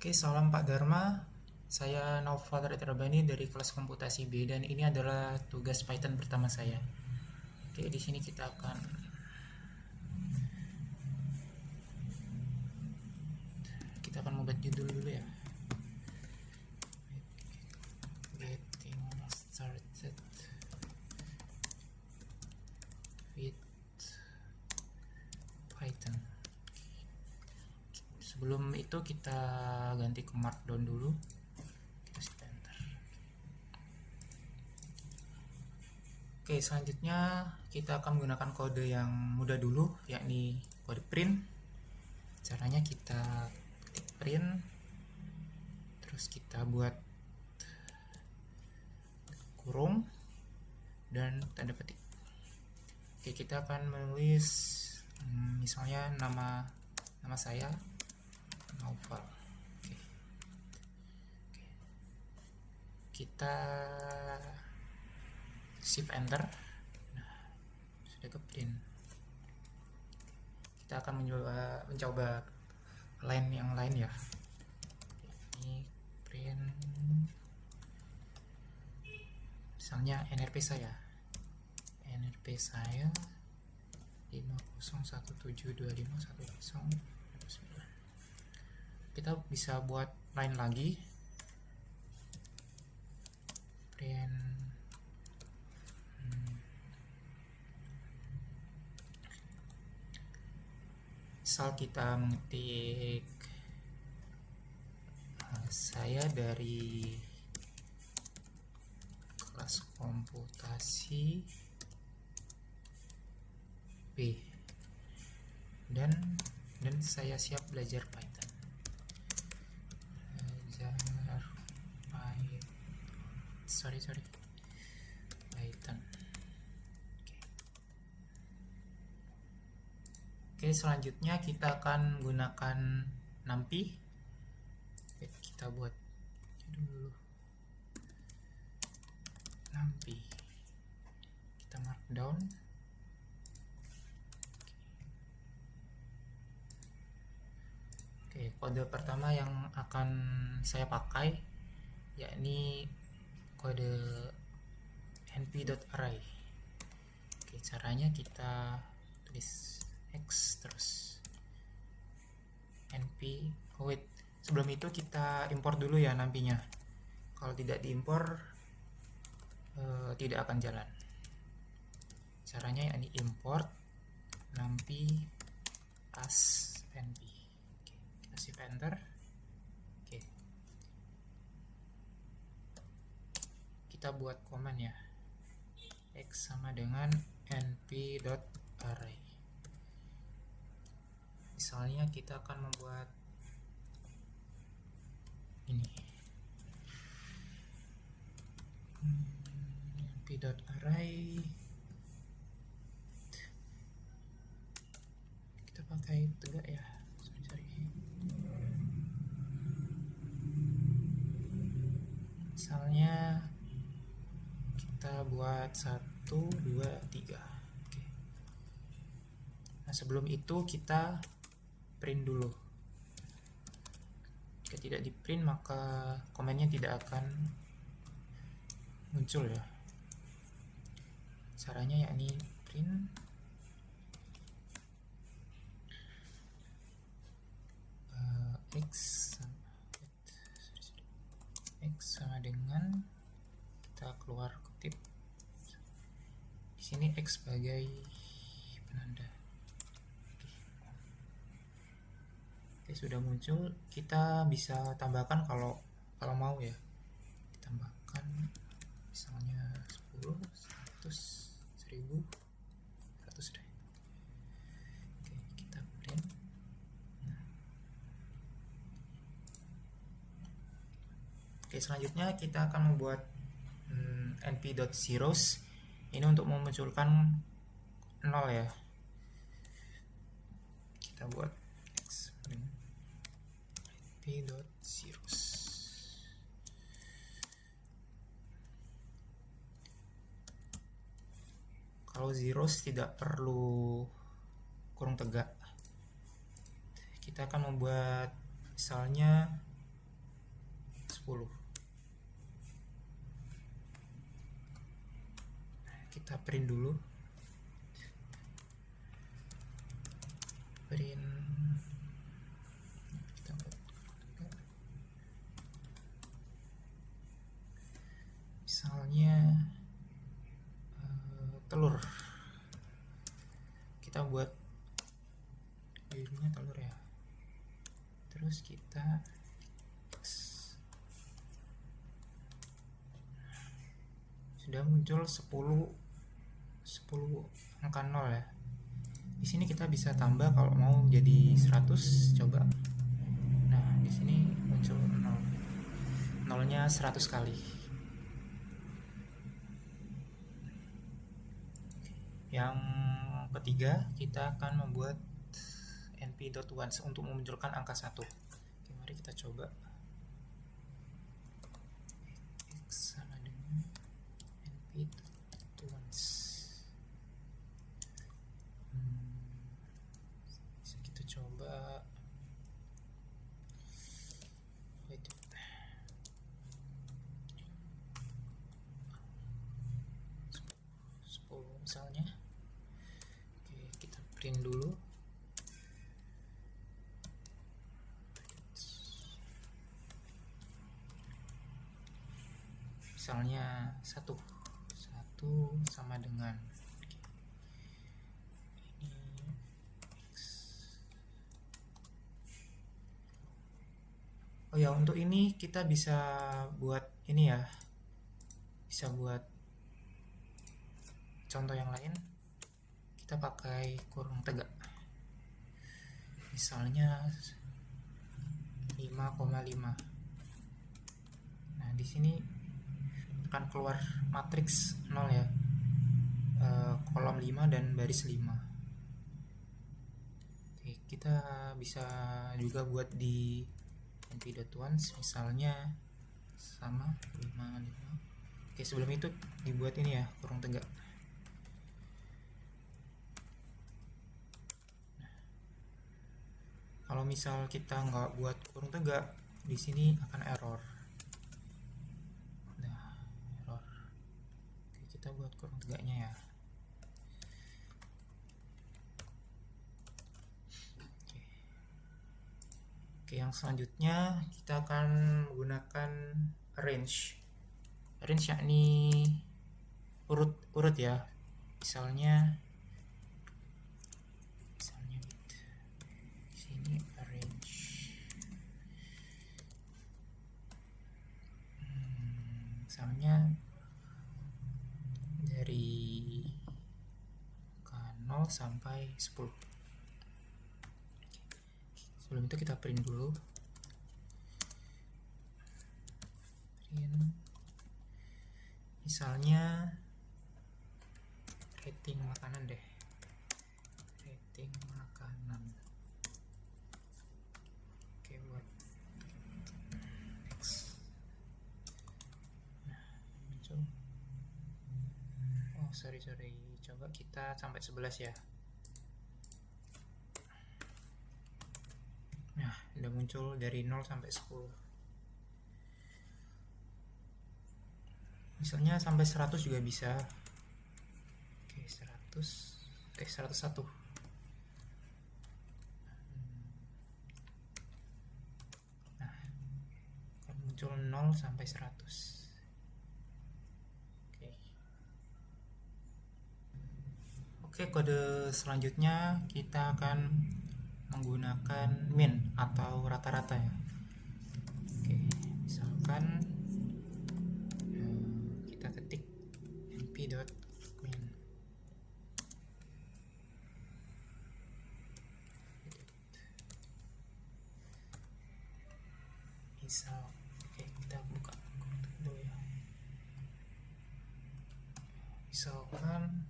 Oke, salam Pak Dharma. Saya Naufal Terbani dari kelas komputasi B dan ini adalah tugas Python pertama saya. Oke, di sini kita akan membuat judul dulu ya. Getting started with Python. Sebelum itu kita ganti ke Markdown dulu. Kita hit enter. Oke, selanjutnya kita akan menggunakan kode yang mudah dulu, yakni kode print. Caranya kita ketik print, terus kita buat kurung dan tanda petik. Oke, kita akan menulis misalnya nama saya Naufal. Oke. Kita shift enter. Nah, sudah ke print. Kita akan mencoba line yang lain ya. Ini print misalnya NRP saya 5017251019. Kita bisa buat line lagi, print misal kita mengetik saya dari kelas komputasi B dan saya siap belajar Python. Python. Oke, selanjutnya kita akan menggunakan NumPy. Oke, kita buat dulu NumPy. Kita markdown. Oke, kode pertama yang akan saya pakai yakni kode np.array. Oke, caranya kita tulis x terus np. Sebelum itu kita import dulu ya NumPy-nya. Kalau tidak diimpor tidak akan jalan. Caranya yakni import NumPy as np. Oke, kita shift enter. Oke, kita buat command ya, x sama dengan np.array. Misalnya kita akan membuat ini np.array, kita pakai tegak ya, misalnya kita buat 1, 2, 3. Oke. Nah, sebelum itu kita print dulu. Jika tidak di print maka komennya tidak akan muncul ya. Caranya yakni print x sama dengan, kita keluar kutip di sini x sebagai penanda. Oke, sudah muncul. Kita bisa tambahkan kalau mau ya, ditambahkan misalnya 10, 100, 1000, 100 deh. Oke, kita print. Oke, selanjutnya kita akan membuat np.zeros. Ini untuk memunculkan 0 ya. Kita buat x dengan np.zeros. Kalau zeros tidak perlu kurung tegak. Kita akan membuat misalnya 10. Kita print dulu. Print kita misalnya telur. Kita buat birunya telur ya. Terus kita sudah muncul 10 angka 0 ya. Di sini kita bisa tambah kalau mau jadi 100, coba. Nah, di sini muncul 0. Nolnya 100 kali. Yang ketiga, kita akan membuat np.once untuk memunculkan angka 1. Oke, mari kita coba. X sama dengan np.once. Kita coba. Wait. 10 misalnya. Oke, kita print dulu. Misalnya 1 sama dengan ini X. Oh ya, untuk ini kita bisa buat ini ya, bisa buat contoh yang lain. Kita pakai kurung tegak, misalnya 5,5. Nah, di sini akan keluar matriks 0 ya, kolom 5 dan baris 5. Oke, kita bisa juga buat di np.once misalnya sama 55. Oke, sebelum itu dibuat ini ya, kurung tegak. Nah, kalau misal kita nggak buat kurung tegak, di sini akan error. Kita buat kurung tegaknya ya. Oke, yang selanjutnya kita akan menggunakan range yakni urut ya. Misalnya di sini range misalnya dari angka 0 sampai 10. Sebelum itu kita print dulu. Print misalnya rating makanan deh. Rating makanan. Oke, buat next. Nah, muncul. Oh, sorry. Coba kita sampai 11 ya. Nah, udah muncul dari 0 sampai 10. Misalnya sampai 100 juga bisa. Oke, 101. Nah, akan muncul 0 sampai 100. Oke, kode selanjutnya kita akan menggunakan min atau rata-rata ya. Oke, misalkan kita ketik np.min. Misal, oke, kita buka dulu ya. Misalkan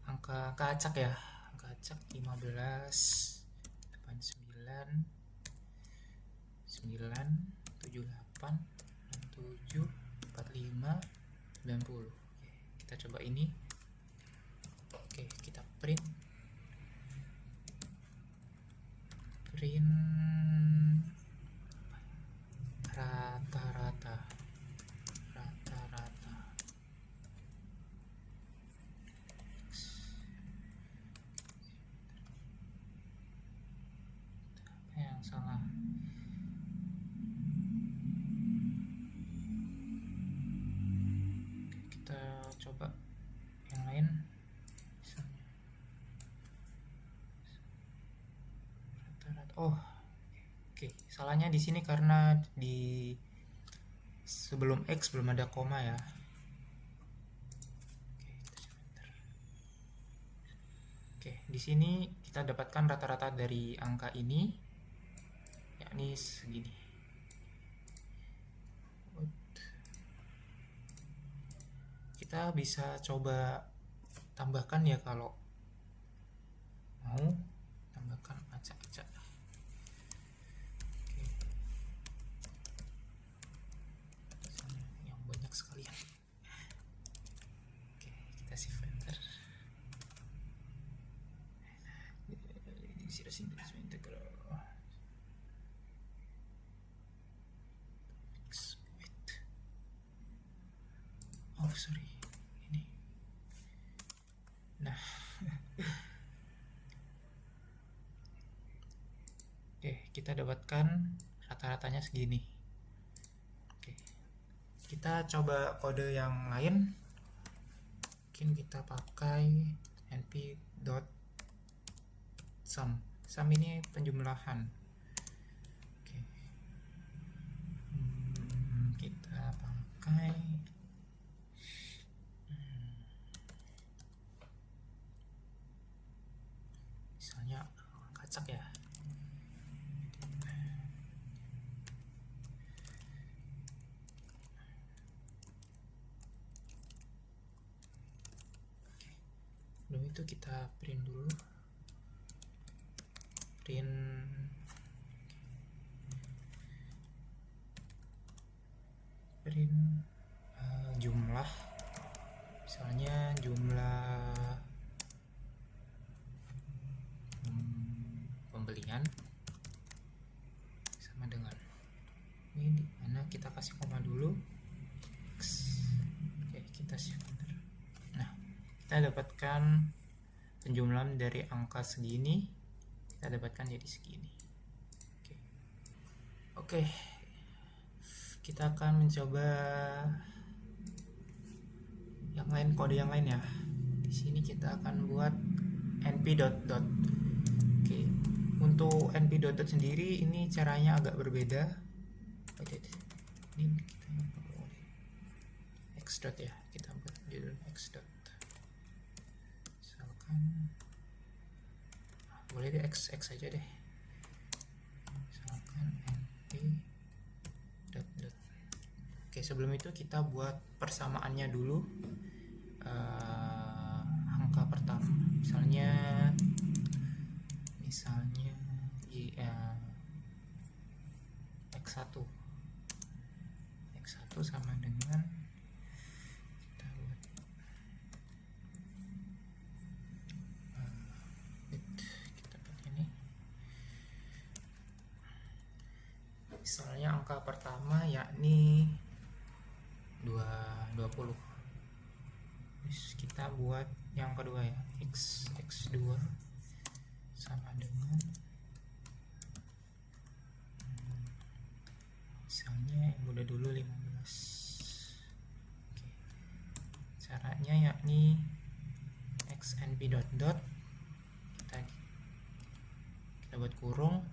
angka acak ya, angka acak 15, 89, 9, 78, 67, 45, 90. Oke, kita coba ini. Oke, kita print Oke, salahnya di sini karena di sebelum X belum ada koma ya. Oke, di sini kita dapatkan rata-rata dari angka ini, yakni segini. Kita bisa coba tambahkan ya kalau mau, tambahkan acak-acak. Oke. Yang banyak sekalian. Oke, kita save enter. Integral. Oh sorry, ini. Nah, oke, kita dapatkan rata-ratanya segini. Oke, kita coba kode yang lain. Mungkin kita pakai np.sum. Sum ini penjumlahan. Oke. Kita pakai misalnya kacak ya. Sebelum itu kita print dulu. Print jumlah, misalnya jumlah pembelian sama dengan ini, di mana kita kasih koma dulu. Oke, kita save. Nah, kita dapatkan penjumlahan dari angka segini, kita dapatkan jadi segini. Oke. Kita akan mencoba yang lain, kode yang lain ya. Di sini kita akan buat np.dot. Oke. Untuk np.dot sendiri ini caranya agak berbeda. Ini kita boleh x.dot ya. Kita buat judul x.dot. Misalkan boleh deh x aja deh. Misalkan np. Oke, sebelum itu kita buat persamaannya dulu. Angka pertama, misalnya x1 sama dengan kita buat kita buat ini. Misalnya angka pertama yakni 20. Terus kita buat yang kedua ya, x2 sama dengan misalnya yang mudah dulu 15. Oke. Caranya yakni xnp.dot, kita buat kurung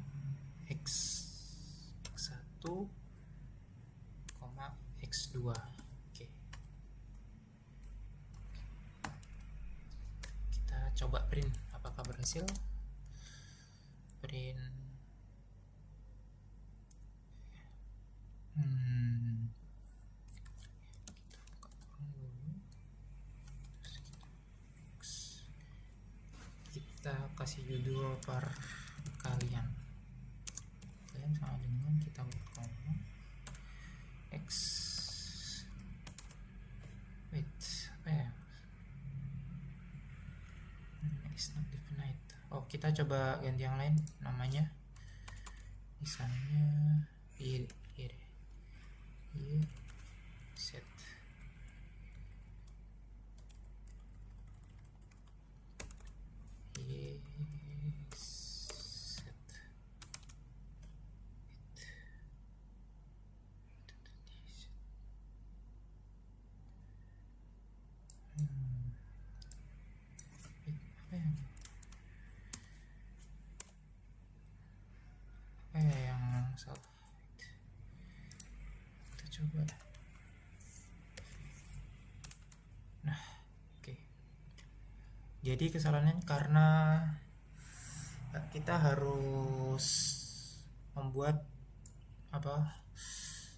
x1 x2. Oke. Kita coba print apakah berhasil. Print kita buka kurung dulu. Terus kita kasih judul perkalian sama dengan kita buat koma x apa ya, is not definite. Oh, kita coba ganti yang lain namanya, misalnya y set apa ya yang coba. Nah, oke. Jadi kesalahannya karena kita harus membuat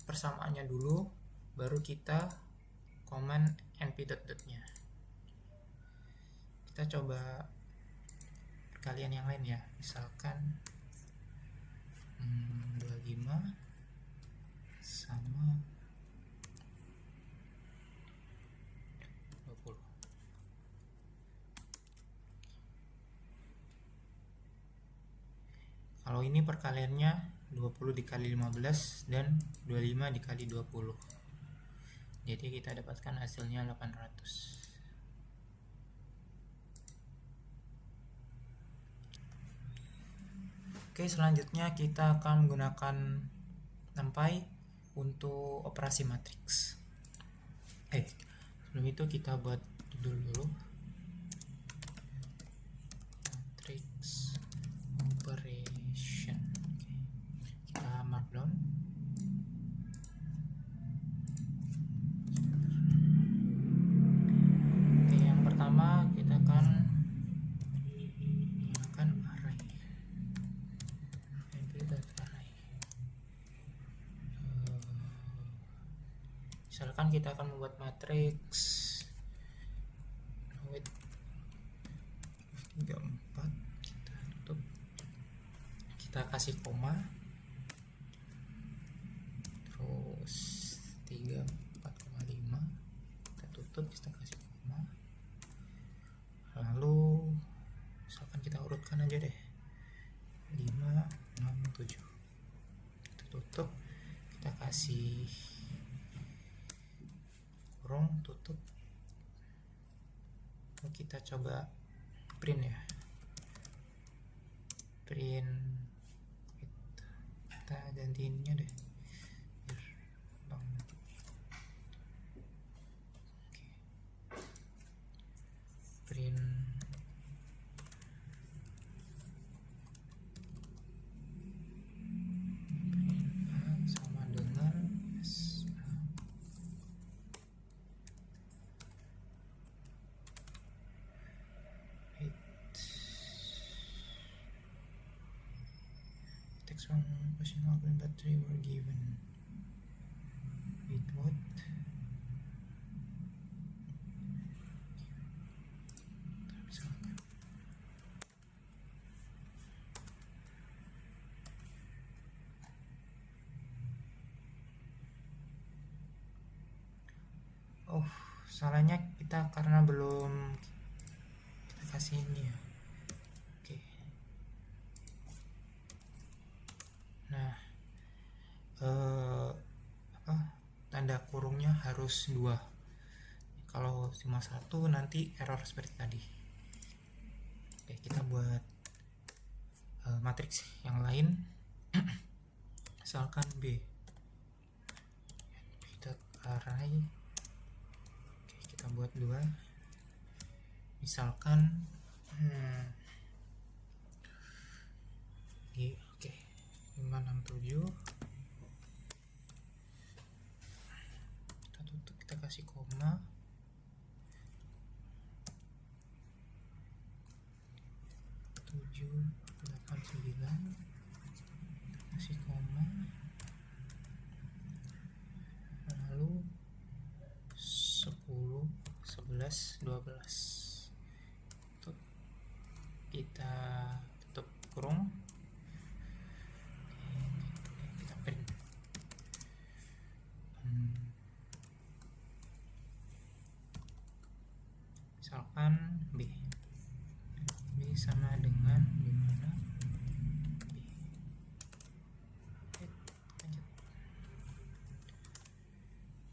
persamaannya dulu, baru kita komen np.nya. Kita coba perkalian yang lain ya, misalkan 25 sama 20. Kalau ini perkaliannya 20 dikali 15 dan 25 dikali 20. Jadi kita dapatkan hasilnya 800. Oke, selanjutnya kita akan menggunakan NumPy untuk operasi matriks. Sebelum itu kita buat dulu matrix operation. Kita markdown. Yang pertama kita akan menggunakan array. Misalkan kita akan membuat matriks with 34, kita tutup, kita kasih koma, terus 34,5, kita tutup, kita kasih koma, lalu misalkan kita urutkan aja deh 5, 6, 7, kita tutup, kita kasih kurung, tutup. Lalu kita coba print ya, print, kita gantiinnya deh biar bang. Print A sama dengan SA. Text one question green battery were given. Wait, what? Misalkan salahnya kita karena belum kita kasih ini ya. Oke. Nah, tanda kurungnya harus 2. Kalau cuma 1 nanti error seperti tadi. Oke, kita buat matriks yang lain. Misalkan B array. Oke, kita buat 2. Misalkan oke, 5, 6, 7. Kita tutup, kita kasih koma, 7, 8, 9, kita kasih koma, lalu 10, 11, 12. Kita tutup kurung, kita print. Misalkan B sama dengan gimana B. Lanjut.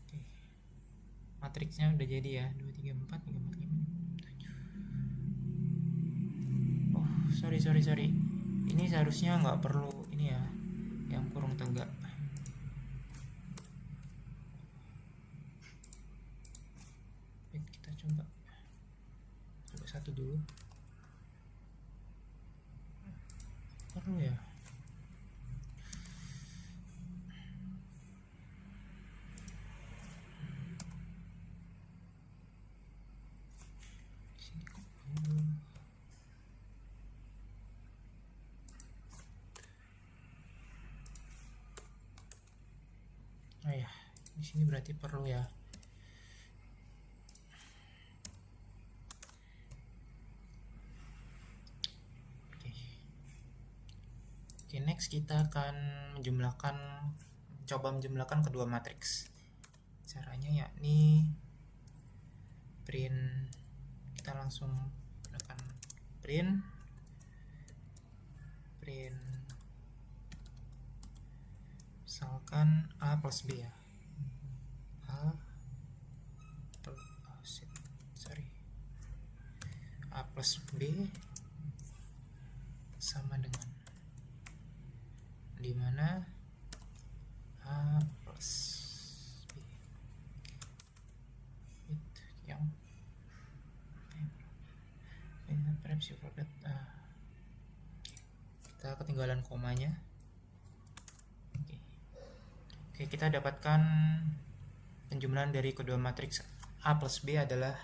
Oke, matriksnya udah jadi ya, 2, 3, 4, 3, 4, 5, 7. Sorry, ini seharusnya nggak perlu ini ya, yang kurung tegak. Kita coba satu dulu, perlu ya. sini berarti perlu ya. Oke, next kita akan coba menjumlahkan kedua matriks. Caranya yakni print, kita langsung gunakan print misalkan A plus B ya. A plus B sama dengan, dimana A plus B yang perhaps you forgot, kita ketinggalan komanya. Oke, kita dapatkan penjumlahan dari kedua matriks A plus B adalah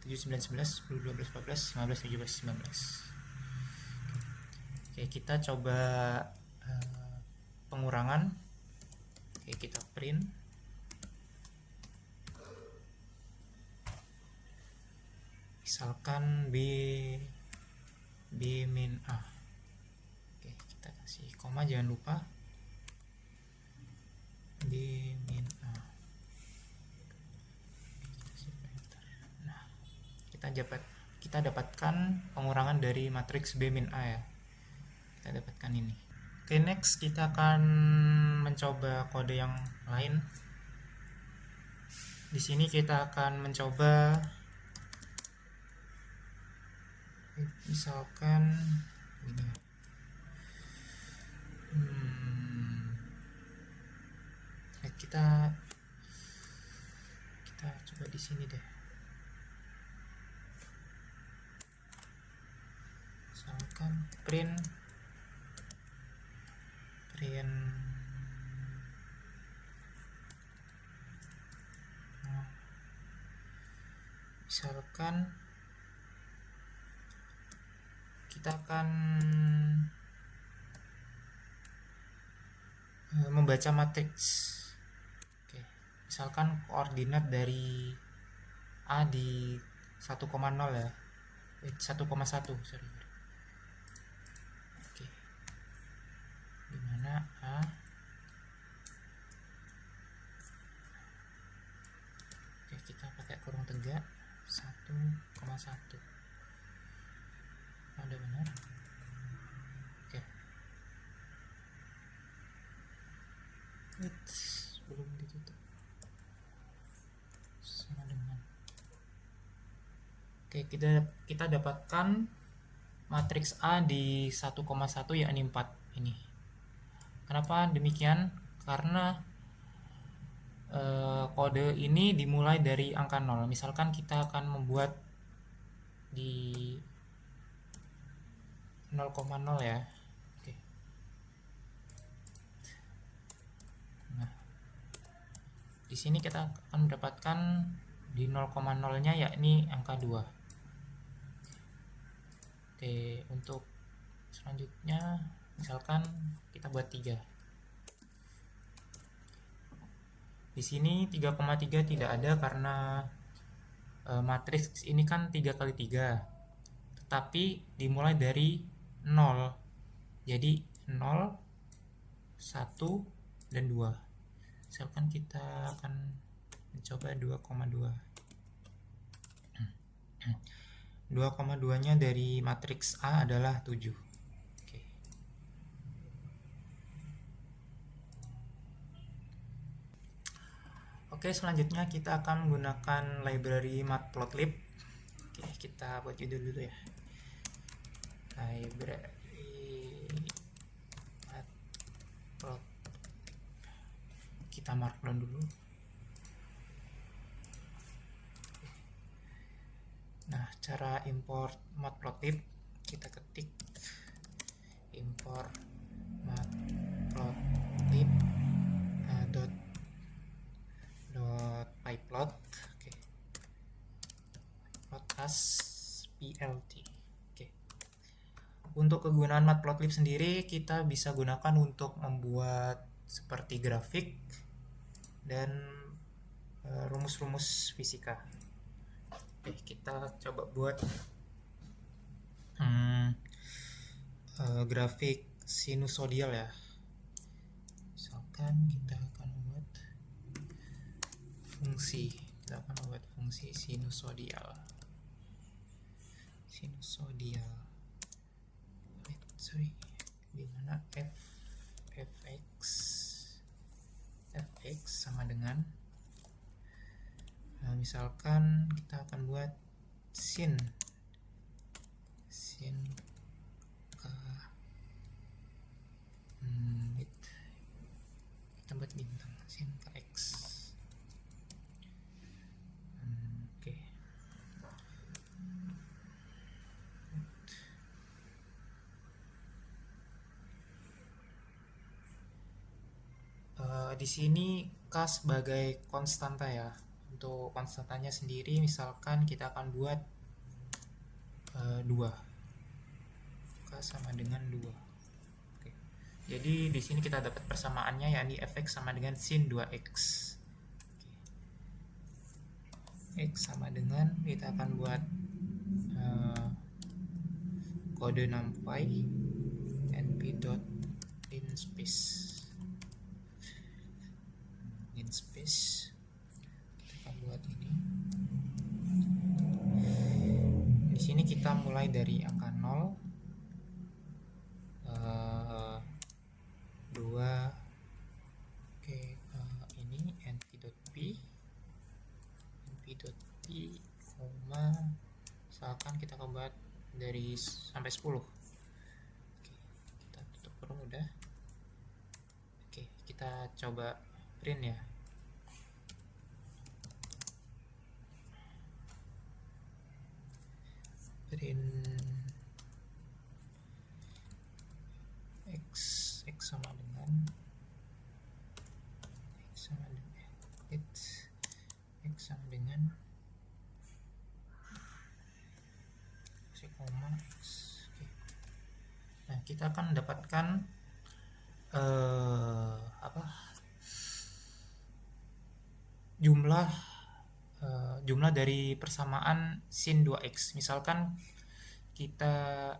7, 9, 11, 10, 12, 14, 15, 17, 19. Oke, kita coba pengurangan. Oke, kita print misalkan B min A. Oke, kita kasih koma, jangan lupa B min A. Nah, kita dapatkan pengurangan dari matriks B min A ya. Kita dapatkan ini. Oke, next kita akan mencoba kode yang lain. Di sini kita akan mencoba misalkan ini. Kita coba di sini deh. Misalkan print misalkan kita akan membaca matriks. Oke, misalkan koordinat dari A di 1,0 ya, 1,1 sorry. Oke, dimana A kita pakai kurung tegak 1,1. Ada benar? Oke. Belum ditutup. Sama dengan. Oke, kita dapatkan matriks A di 1,1 yakni 4 ini. Kenapa demikian? Karena kode ini dimulai dari angka 0. Misalkan kita akan membuat di 0,0 ya. Oke. Nah, di sini kita akan mendapatkan di 0,0-nya yakni angka 2. Oke, untuk selanjutnya misalkan kita buat 3. Di sini 3,3 tidak ada karena matriks ini kan 3 kali 3, tetapi dimulai dari 0. Jadi 0, 1, dan 2. Misalkan kita akan mencoba 2,2. 2,2-nya dari matriks A adalah 7. Oke, selanjutnya kita akan menggunakan library matplotlib. Oke, kita buat judul dulu ya. Library matplotlib. Kita markdown dulu. Nah, cara import matplotlib, kita ketik import matplotlib .pyplot. Oke. Plot as plt. Oke. Untuk kegunaan matplotlib sendiri kita bisa gunakan untuk membuat seperti grafik dan rumus-rumus fisika. Oke, kita coba buat grafik sinusodial ya. Misalkan kita akan membuat fungsi sinusodial. Dimana fx sama dengan misalkan kita akan buat sin k kita buat bintang sin kx. Oke. Di sini k sebagai konstanta ya. Untuk konstantanya sendiri misalkan kita akan buat 2. K sama dengan 2. Oke. Jadi di sini kita dapat persamaannya yakni fx sama dengan sin 2x. Oke. X sama dengan kita akan buat kode numpy np dot linspace. Kita akan buat ini. Di sini kita mulai dari angka 0, 2. Oke, ini np.p, misalkan kita akan buat dari sampai 10. Oke, kita tutup kurung udah. Oke, kita coba print ya. Print x sama dengan x sama dengan koma x. Oke. Nah, kita akan mendapatkan jumlah dari persamaan sin 2x. Misalkan kita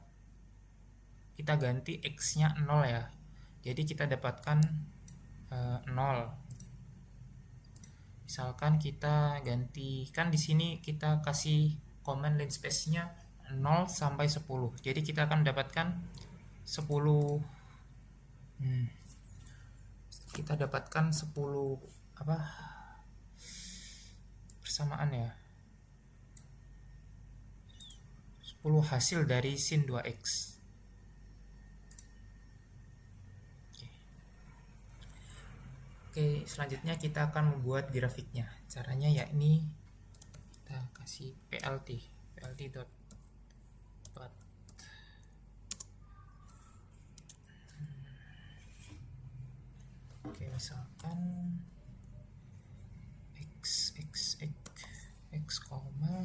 ganti x-nya 0 ya. Jadi kita dapatkan 0. Misalkan kita gantikan di sini kita kasih command linspace-nya 0 sampai 10. Jadi kita akan mendapatkan 10 kita dapatkan 10 persamaan ya. 10 hasil dari sin 2x. Oke, selanjutnya kita akan membuat grafiknya. Caranya yakni kita kasih plt dot plot. Oke, misalkan x koma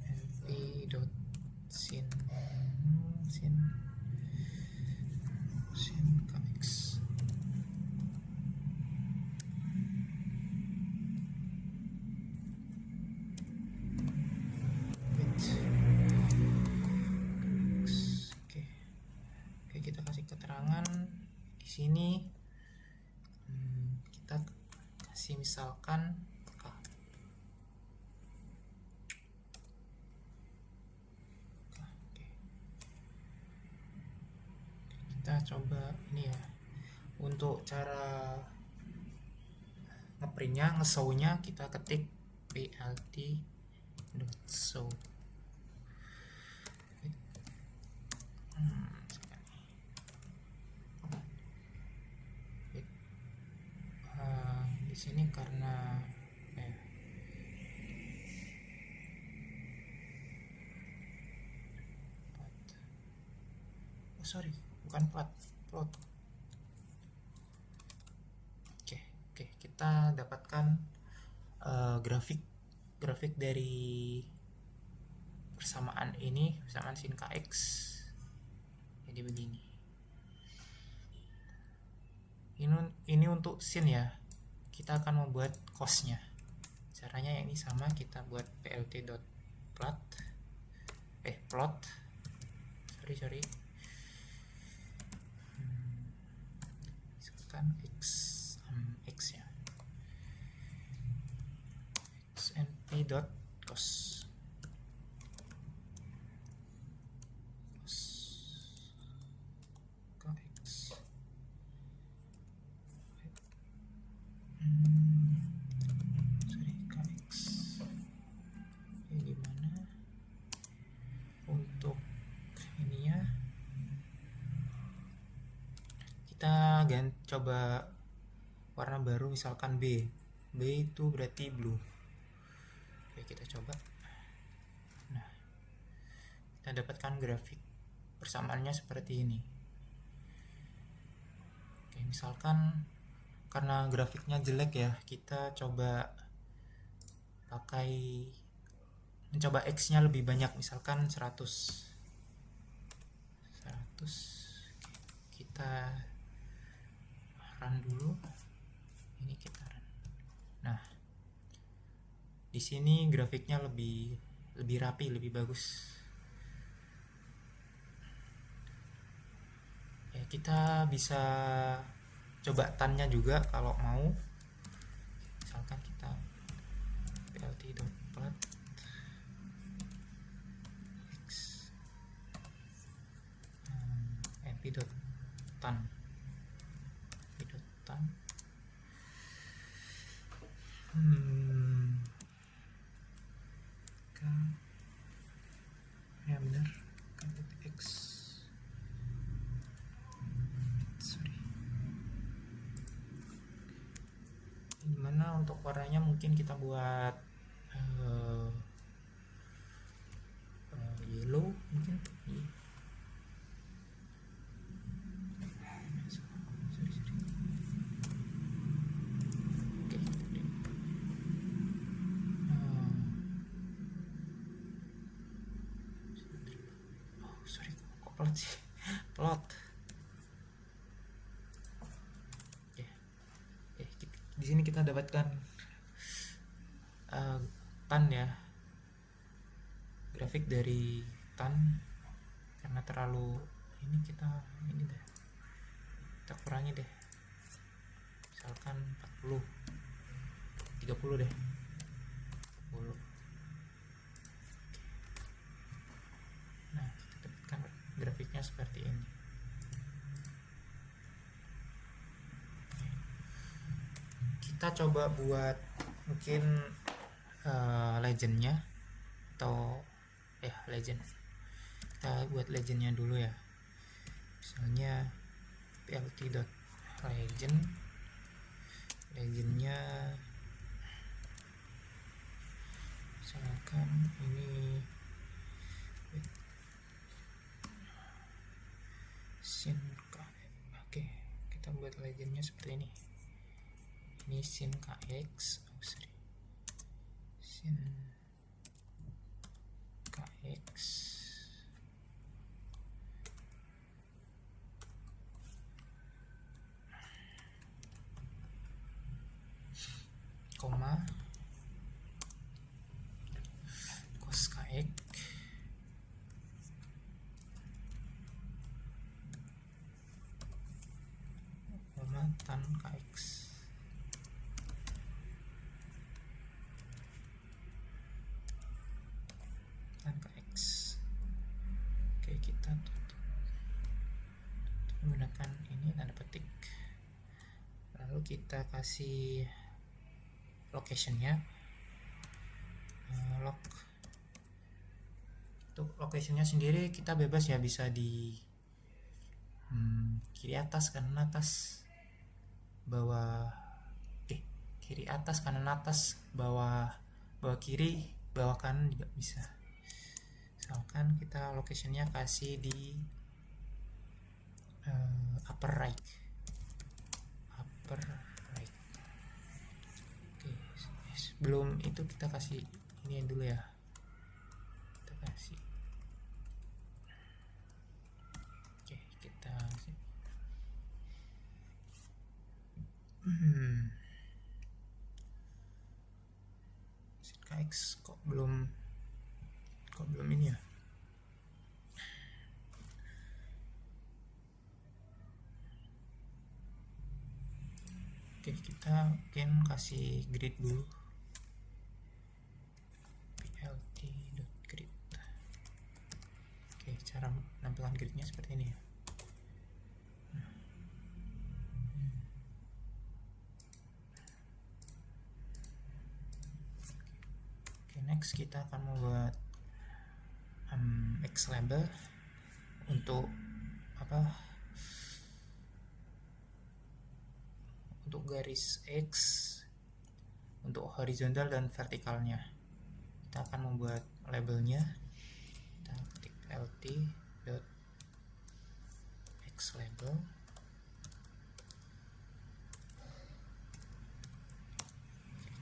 np dot sin kx. Oke, kita kasih keterangan di sini. Kita kasih misalkan kita coba ini ya. Untuk cara ngeprintnya, ngeshow-nya kita ketik plt.show. Di sini karena sorry, bukan plot. Oke, kita dapatkan grafik dari persamaan ini, persamaan sin kx. Jadi begini. ini untuk scene ya, kita akan membuat costnya. Caranya yang ini sama, kita buat plt.plot plot sorry misalkan x ya, xnp.cost kx kx ini gimana untuk ininya, kita coba warna baru, misalkan B itu berarti blue. Oke, kita coba. Nah, kita dapatkan grafik persamaannya seperti ini. Oke, misalkan karena grafiknya jelek ya, kita coba mencoba X nya lebih banyak, misalkan 100. Kita run dulu, ini kita run. Nah, di sini grafiknya lebih rapi, lebih bagus. Ya, kita bisa coba tan-nya juga kalau mau. Misalkan kita plt.plot x np.tan ya benar x gimana untuk warnanya, mungkin kita buat yellow mungkin. Plot. Di sini kita dapatkan tan ya, grafik dari tan. Karena terlalu ini, kita kurangi deh, misalkan 40 30 deh, 40. Nah, kita dapatkan grafiknya seperti ini. Kita coba buat mungkin legendnya, atau legend. Kita buat legendnya dulu ya, misalnya plt.legend, legendnya misalkan ini sin. Oke, kita buat legendnya seperti ini. Ini sin kx, sin kx, koma cos kx, koma tan kx. Oke, kita tutup menggunakan ini tanda petik, lalu kita kasih locationnya, log. Untuk locationnya sendiri kita bebas ya, bisa di kiri atas, kanan atas, bawah, kiri atas, kanan atas, bawah kiri, bawah kanan juga bisa. Misalkan kita locationnya kasih di upper right. Oke, sebelum itu kita kasih ini dulu ya, kita kasih. Oke, kita sin kx kok belum ini ya. Oke, kita mungkin kasih grid dulu, plt.grid. Oke, cara penampilan gridnya seperti ini ya. Oke, next kita akan membuat X label untuk untuk garis X, untuk horizontal dan vertikalnya. Kita akan membuat labelnya. Kita ketik lt.x label.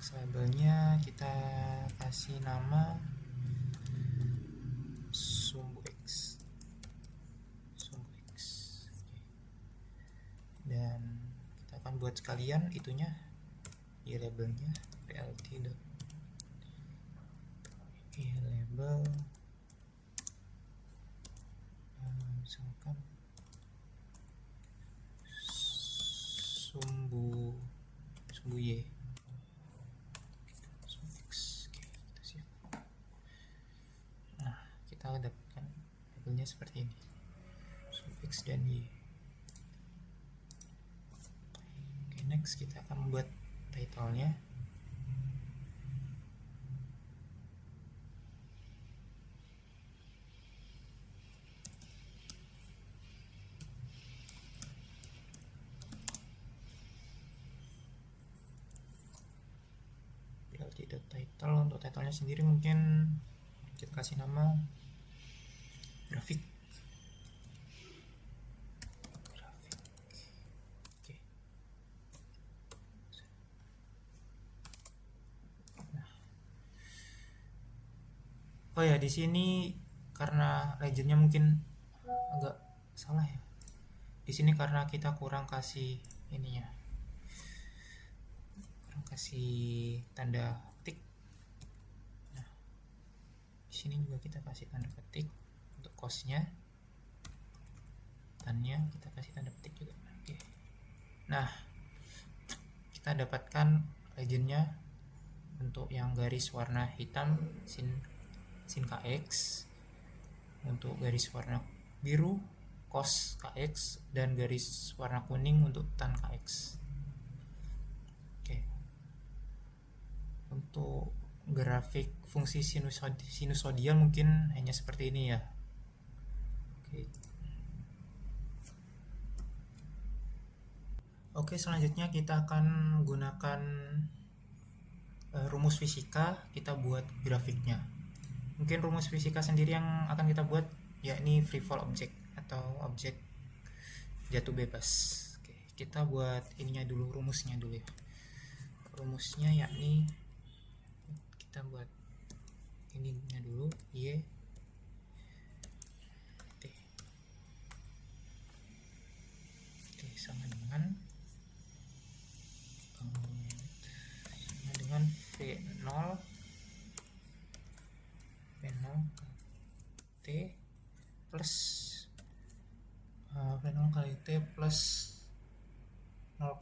X labelnya kita kasih nama sumbu X. Dan kita akan buat sekalian itunya di labelnya, plt.label misalkan sumbu Y. Nah, kita dapatkan labelnya seperti ini, sumbu X dan Y. Oke, next kita akan membuat title-nya. Title, untuk title-nya sendiri mungkin kita kasih nama grafik. Oke. Nah. Oh ya, di sini karena legendnya mungkin agak salah ya. Di sini karena kita kurang kasih ininya, kurang kasih tanda ketik. Nah, di sini juga kita kasih tanda ketik untuk cosnya, tannya kita kasih tanda ketik juga. Oke. Nah, kita dapatkan legendnya untuk yang garis warna hitam sin kx, untuk garis warna biru cos kx, dan garis warna kuning untuk tan kx. Oke. Untuk grafik fungsi sinusodial mungkin hanya seperti ini ya. Oke. Oke, selanjutnya kita akan menggunakan rumus fisika, kita buat grafiknya. Mungkin rumus fisika sendiri yang akan kita buat yakni free fall object atau objek jatuh bebas. Oke, kita buat ininya dulu, rumusnya dulu ya. Rumusnya yakni kita buat ininya dulu, y t. Oke, sama dengan V0 T plus V0 kali T plus 0,5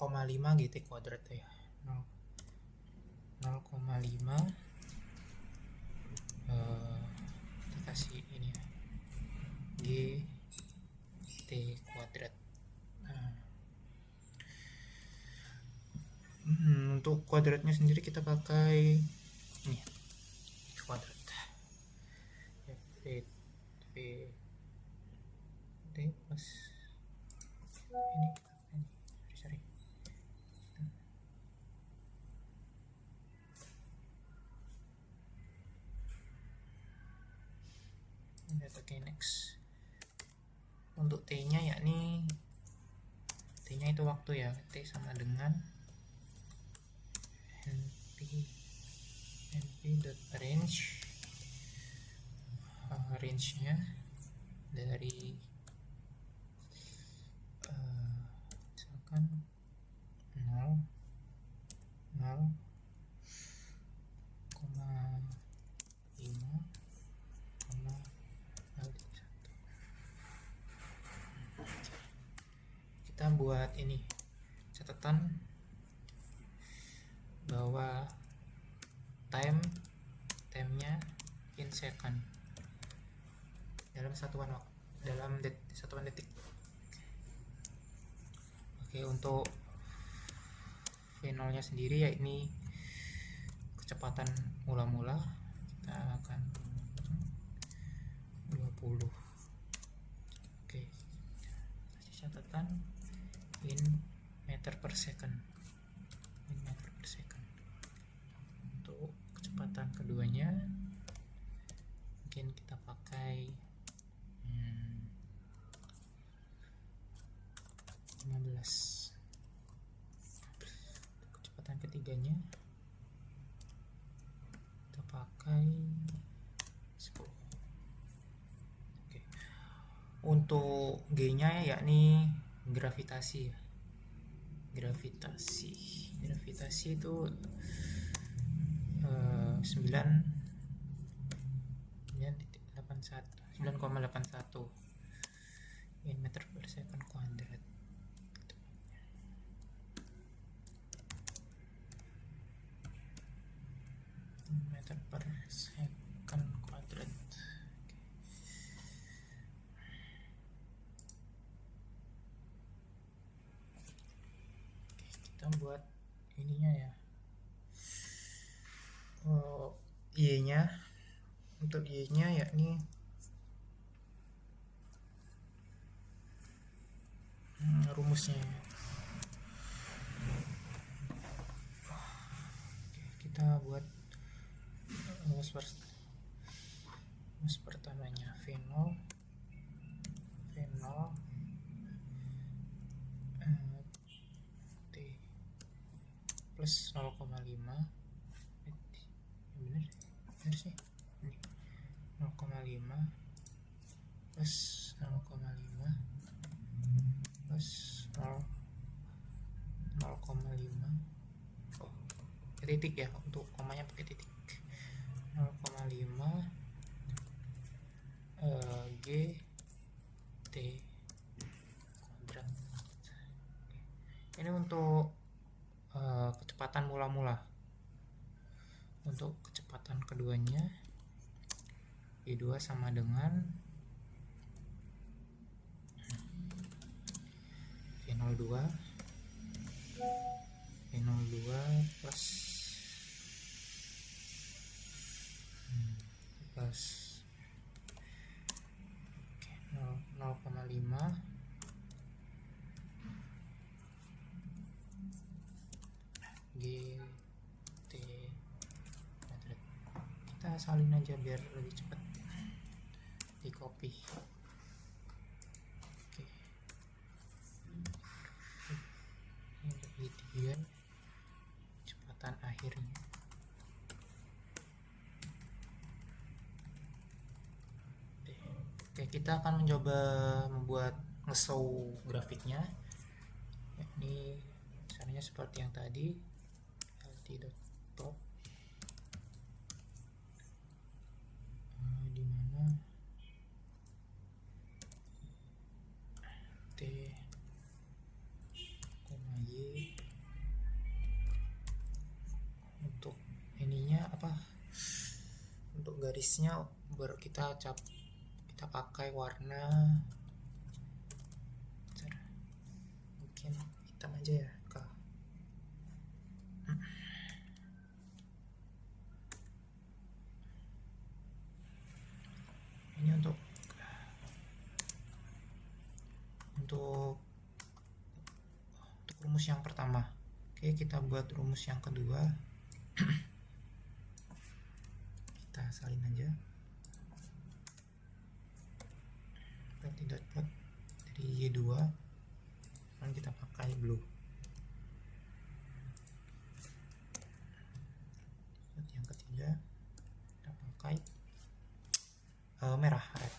GT kuadrat ya, 0,5 kita kasih ini ya, GT kuadrat. Untuk kuadratnya sendiri kita pakai ini kuadrat, V T plus ini sorry ini pakai next. Untuk T nya yakni T nya itu waktu ya, T sama dengan np.range, range-nya dari misalkan 0 buat ini catatan bahwa timenya in second, dalam satuan waktu, satuan detik. Oke, untuk V0 nya sendiri ya ini kecepatan mula-mula, kita akan 20. Oke, kasih catatan in meter per second. Untuk kecepatan keduanya mungkin kita pakai 15. Kecepatan ketiganya kita pakai 10. Oke. Untuk G nya yakni gravitasi ya. Gravitasi itu 9,81 in meter per second kuadrat. Meter per second kuadrat. Kita buat ininya ya. Y nya, untuk Y nya yakni rumusnya. Kita buat rumus pertamanya V0 T plus 0,5. Bener sih, 0,5 plus 0,5 plus 0,5. Oh, titik ya, untuk komanya pakai titik. 0,5 G T kuadrat. Ini untuk kecepatan mula-mula. Untuk kecepatan keduanya V2 sama dengan V02 plus 0,5 G T kuadrat. Kita salin aja biar lebih cepat di copy. Oke, ini untuk penelitian kecepatan akhirnya. Oke, kita akan mencoba membuat nge-show grafiknya, yakni misalnya seperti yang tadi, lt.plot di mana T, Y. Untuk ininya apa? Untuk garisnya baru kita pakai warna mungkin hitam aja ya, Kak. Ini untuk rumus yang pertama. Oke, kita buat rumus yang kedua. Kita salin aja. Tidak plot dari Y2, dan kita pakai blue. Yang ketiga kita pakai merah, red.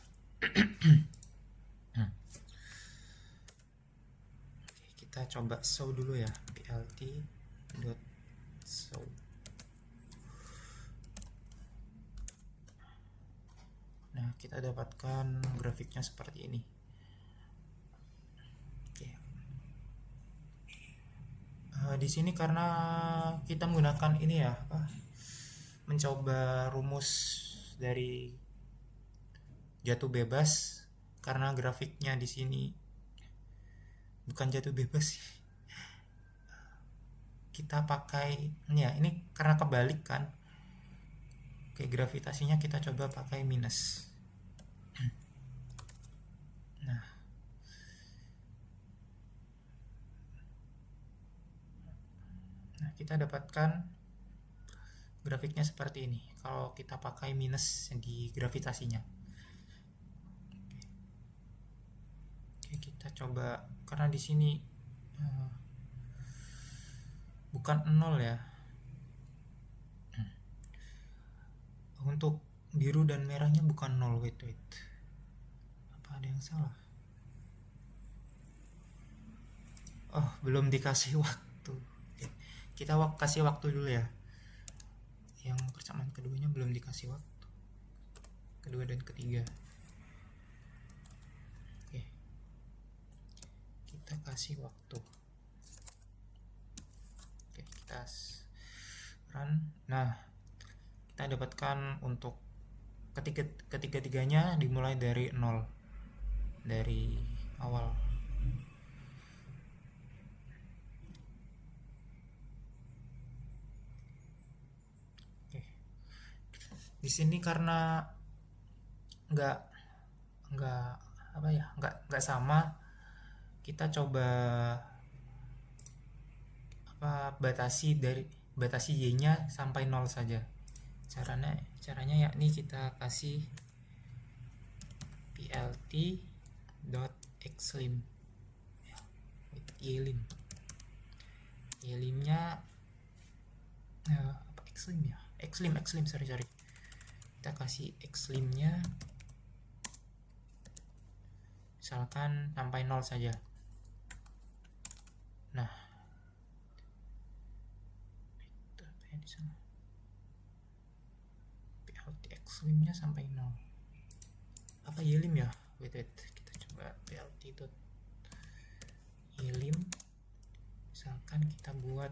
Oke, kita coba show dulu ya, plt.show. Nah, kita dapatkan grafiknya seperti ini. Oke. Di sini karena kita menggunakan ini ya, mencoba rumus dari jatuh bebas, karena grafiknya di sini bukan jatuh bebas sih. Kita pakai ya, ini karena kebalik kan. Oke, gravitasinya kita coba pakai minus. Nah, kita dapatkan grafiknya seperti ini kalau kita pakai minus di gravitasinya. Oke, kita coba, karena di sini bukan 0 ya. Untuk biru dan merahnya bukan 0. Wait. Apa ada yang salah? Oh, belum dikasih waktu. Oke, kita kasih waktu dulu ya. Yang persamaan keduanya belum dikasih waktu. Kedua dan ketiga. Oke. Kita kasih waktu. Oke, kita run. Nah, kita dapatkan untuk ketiga-tiganya dimulai dari 0. Dari awal. Di sini karena nggak sama, kita coba batasi y-nya sampai 0 saja. Caranya yakni kita kasih plt.xlim ylim. Ylimnya apa xlim ya? Xlim, sorry. Kita kasih xlimnya misalkan sampai 0 saja. Nah, itu apa ya di sana? plt xlimnya sampai 0. Apa ylim ya? Wait, kita coba plt.ylim. Misalkan kita buat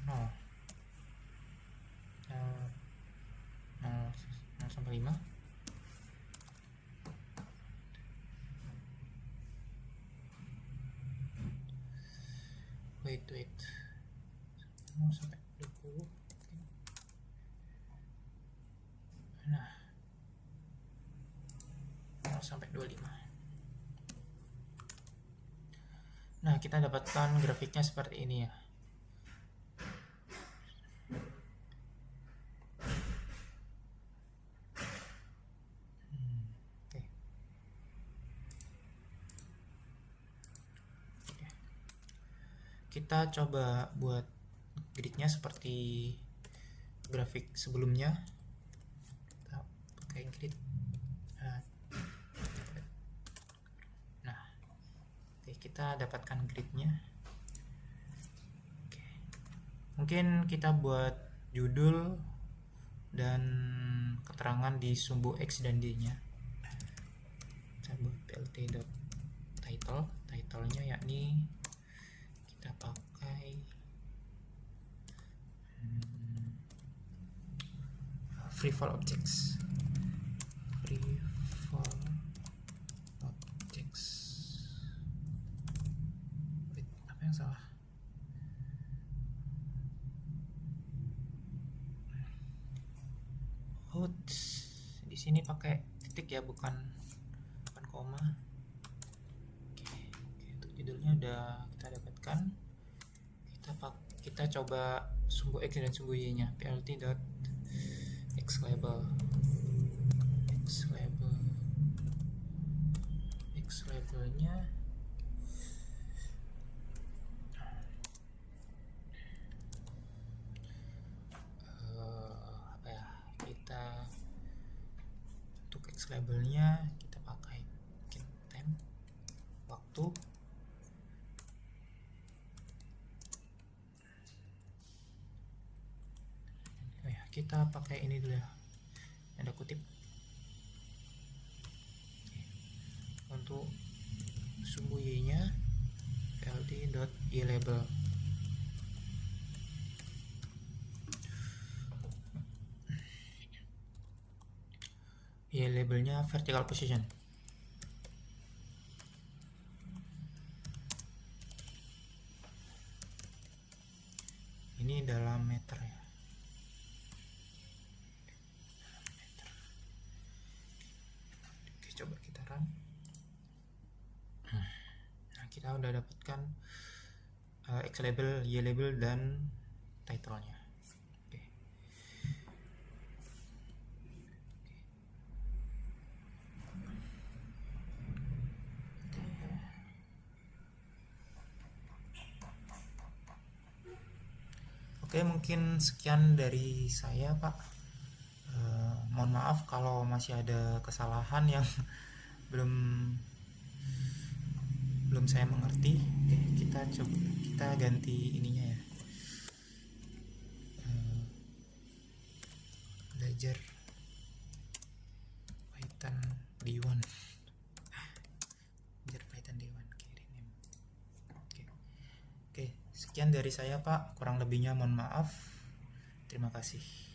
0 sampai 5. Wait 0 sampai 20. Nah, 0 sampai 25. Nah, kita dapatkan grafiknya seperti ini ya. Kita coba buat gridnya seperti grafik sebelumnya. Kita pakai grid. Nah, oke, kita dapatkan gridnya. Oke. Mungkin kita buat judul dan keterangan di sumbu X dan D-nya. Kita buat plt.title. Title-nya yakni kita pakai free fall objects. Wait, apa yang salah? Di sini pakai titik ya, bukan koma. Oke, untuk judulnya udah kita dapatkan. Kita coba sumbu X dan sumbu Y-nya. plt.xlabel. Xlabelnya apa ya? Kita untuk Xlabelnya kita pakai time, waktu. Kita pakai ini dulu ya, ada kutip. Untuk sumbu y-nya ld.elabel. Labelnya vertical position. Ini dalam meter ya. Oke, coba kita run. Nah, kita udah dapatkan X label, Y label, dan title-nya. Oke. Oke, mungkin sekian dari saya, Pak. Mohon maaf kalau masih ada kesalahan yang belum saya mengerti. Oke, kita ganti ininya ya. Belajar Python D1. Belajar Python D1 kirim. Oke, sekian dari saya, Pak. Kurang lebihnya mohon maaf. Terima kasih.